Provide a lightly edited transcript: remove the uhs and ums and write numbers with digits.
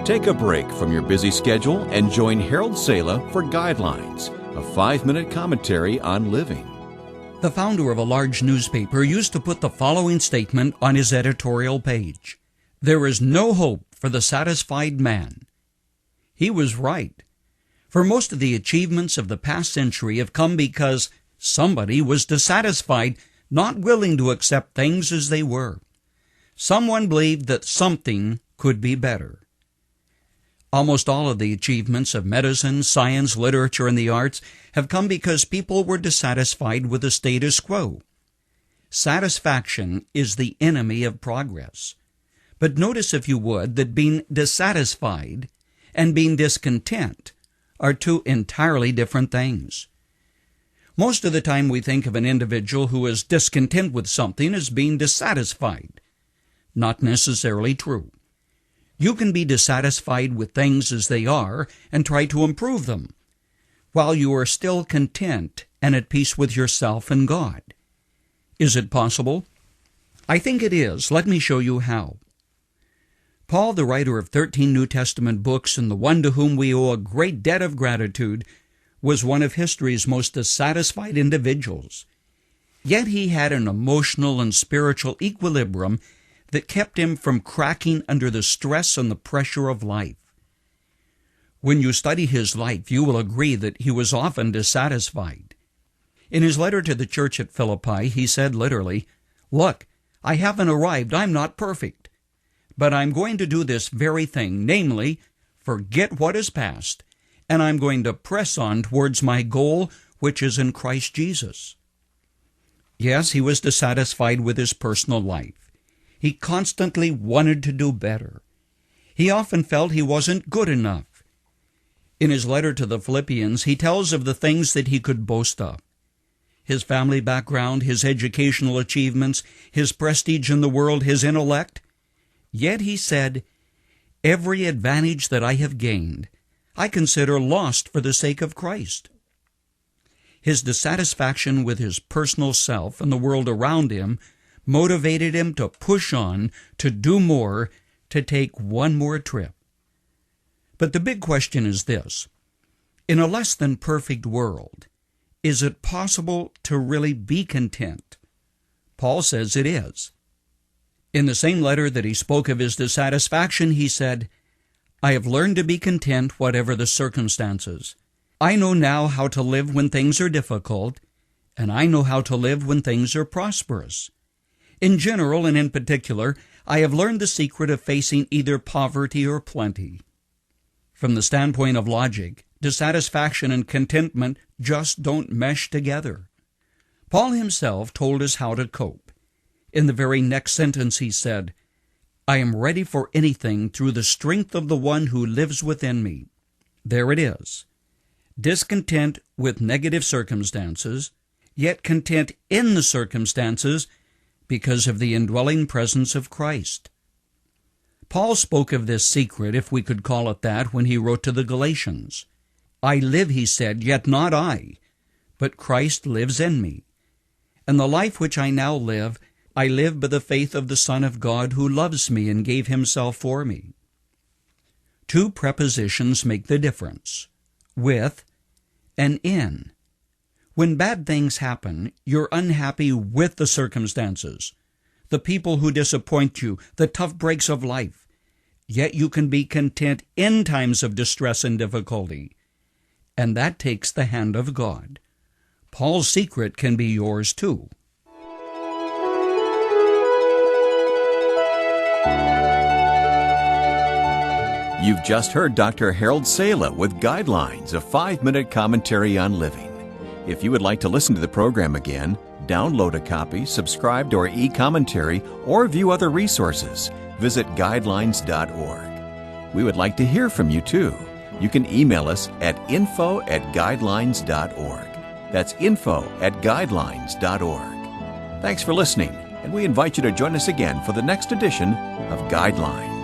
Take a break from your busy schedule and join Harold Sala for Guidelines, a 5-minute commentary on living. The founder of a large newspaper used to put the following statement on his editorial page: "There is no hope for the satisfied man." He was right. For most of the achievements of the past century have come because somebody was dissatisfied, not willing to accept things as they were. Someone believed that something could be better. Almost all of the achievements of medicine, science, literature, and the arts have come because people were dissatisfied with the status quo. Satisfaction is the enemy of progress. But notice, if you would, that being dissatisfied and being discontent are two entirely different things. Most of the time we think of an individual who is discontent with something as being dissatisfied. Not necessarily true. You can be dissatisfied with things as they are and try to improve them, while you are still content and at peace with yourself and God. Is it possible? I think it is. Let me show you how. Paul, the writer of 13 New Testament books and the one to whom we owe a great debt of gratitude, was one of history's most dissatisfied individuals. Yet he had an emotional and spiritual equilibrium that kept him from cracking under the stress and the pressure of life. When you study his life, you will agree that he was often dissatisfied. In his letter to the church at Philippi, he said literally, "Look, I haven't arrived, I'm not perfect, but I'm going to do this very thing, namely, forget what is past, and I'm going to press on towards my goal, which is in Christ Jesus." Yes, he was dissatisfied with his personal life. He constantly wanted to do better. He often felt he wasn't good enough. In his letter to the Philippians, he tells of the things that he could boast of: his family background, his educational achievements, his prestige in the world, his intellect. Yet he said, "Every advantage that I have gained, I consider lost for the sake of Christ." His dissatisfaction with his personal self and the world around him motivated him to push on, to do more, to take one more trip. But the big question is this: in a less than perfect world, is it possible to really be content? Paul says it is. In the same letter that he spoke of his dissatisfaction, he said, "I have learned to be content whatever the circumstances. I know now how to live when things are difficult, and I know how to live when things are prosperous. In general and in particular, I have learned the secret of facing either poverty or plenty." From the standpoint of logic, dissatisfaction and contentment just don't mesh together. Paul himself told us how to cope. In the very next sentence he said, "I am ready for anything through the strength of the one who lives within me." There it is. Discontent with negative circumstances, yet content in the circumstances because of the indwelling presence of Christ. Paul spoke of this secret, if we could call it that, when he wrote to the Galatians. "I live," he said, "yet not I, but Christ lives in me. And the life which I now live, I live by the faith of the Son of God who loves me and gave himself for me." Two prepositions make the difference: with and in. When bad things happen, you're unhappy with the circumstances, the people who disappoint you, the tough breaks of life. Yet you can be content in times of distress and difficulty. And that takes the hand of God. Paul's secret can be yours too. You've just heard Dr. Harold Sala with Guidelines, a 5-minute commentary on living. If you would like to listen to the program again, download a copy, subscribe to our e-commentary, or view other resources, visit guidelines.org. We would like to hear from you too. You can email us at info@guidelines.org. That's info@guidelines.org. Thanks for listening, and we invite you to join us again for the next edition of Guidelines.